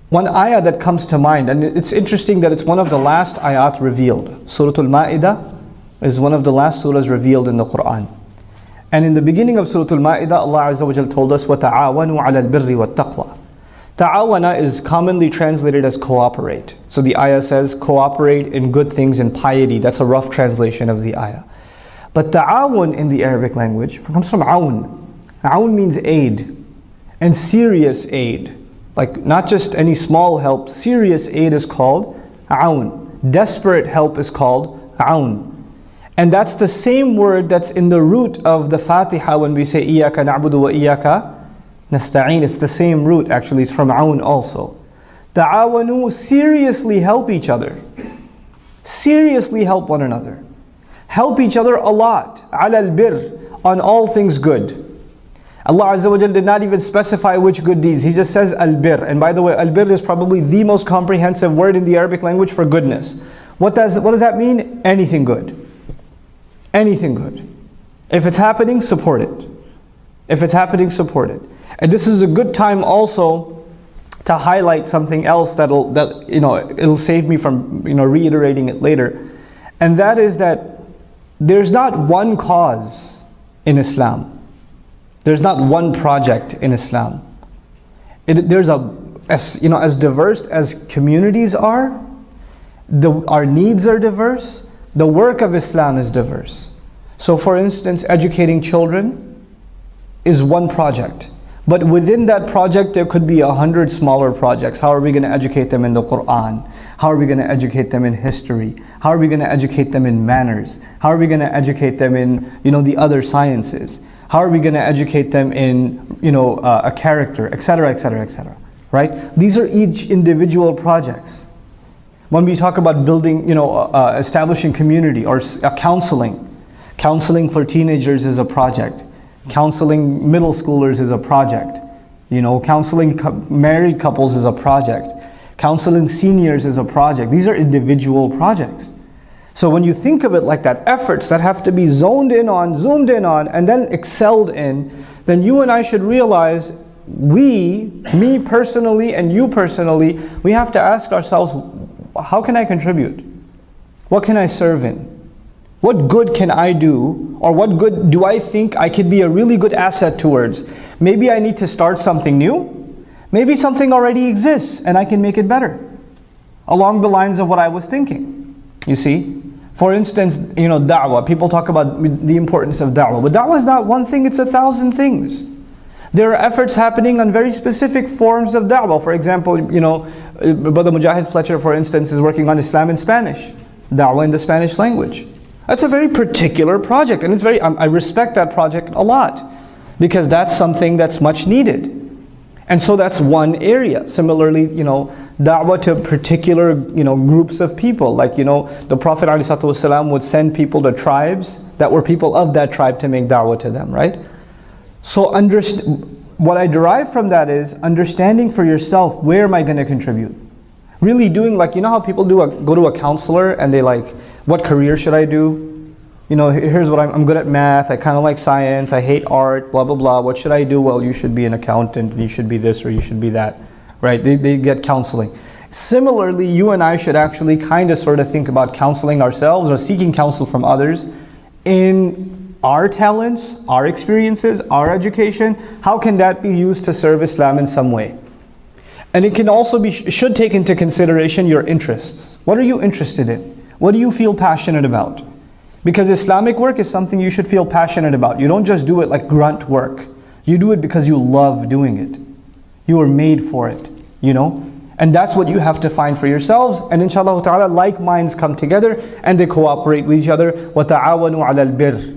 One ayah that comes to mind, and it's interesting that it's one of the last ayat revealed. Surah Al-Ma'idah is one of the last surahs revealed in the Quran. And in the beginning of Surah Al-Ma'idah, Allah Azza wa Jal told us, وَتَعَاوَنُوا عَلَى الْبِرِّ وَالتَّقْوَى. Ta'awana is commonly translated as cooperate. So the ayah says, cooperate in good things and piety. That's a rough translation of the ayah. But ta'awun in the Arabic language comes from aun. Aun means aid, and serious aid. Like not just any small help, serious aid is called aun. Desperate help is called aun. And that's the same word that's in the root of the Fatiha when we say Iyaka na'budu wa iyaka nasta'in. It's the same root, actually, it's from aun also. Ta'awanu, seriously help each other. Seriously help one another. Help each other a lot. Ala al-birr, on all things good. Allah Azza wa Jal did not even specify which good deeds. He just says al-birr. And by the way, al-birr is probably the most comprehensive word in the Arabic language for goodness. What does that mean? Anything good. Anything good. If it's happening, support it. If it's happening, support it. And this is a good time also to highlight something else it'll save me from reiterating it later. And that is that there's not one cause in Islam. There's not one project in Islam. There's as diverse as communities are, our needs are diverse, the work of Islam is diverse. So for instance, educating children is one project. But within that project, there could be 100 smaller projects. How are we going to educate them in the Quran? How are we going to educate them in history? How are we going to educate them in manners? How are we going to educate them in the other sciences? How are we going to educate them in a character, etc., etc., etc. Right? These are each individual projects. When we talk about building, establishing community or counseling for teenagers is a project. Counseling middle schoolers is a project. Counseling married couples is a project. Counseling seniors is a project. These are individual projects. So when you think of it like that, efforts that have to be zoomed in on, and then excelled in, then you and I should realize me personally and you personally, we have to ask ourselves, how can I contribute? What can I serve in? What good can I do? Or what good do I think I could be a really good asset towards? Maybe I need to start something new. Maybe something already exists and I can make it better. Along the lines of what I was thinking. You see? For instance, da'wah. People talk about the importance of da'wah. But da'wah is not one thing, it's 1,000 things. There are efforts happening on very specific forms of da'wah. For example, Brother Mujahid Fletcher, for instance, is working on Islam in Spanish. Da'wah in the Spanish language. That's a very particular project, and I respect that project a lot because that's something that's much needed. And so that's one area. Similarly, da'wah to particular, groups of people. Like, the Prophet ﷺ would send people to tribes that were people of that tribe to make da'wah to them, right? So what I derive from that is understanding for yourself, where am I going to contribute? Really doing how people go to a counselor and they what career should I do? Here's what I'm good at math, I kind of like science, I hate art, blah, blah, blah. What should I do? Well, you should be an accountant, you should be this or you should be that, right? They get counseling. Similarly, you and I should actually sort of think about counseling ourselves or seeking counsel from others in our talents, our experiences, our education. How can that be used to serve Islam in some way? And it can also should take into consideration your interests. What are you interested in? What do you feel passionate about? Because Islamic work is something you should feel passionate about. You don't just do it like grunt work. You do it because you love doing it. You were made for it, And that's what you have to find for yourselves. And inshallah ta'ala, like minds come together and they cooperate with each other. وَتَعَاوَنُوا عَلَى الْبِرِّ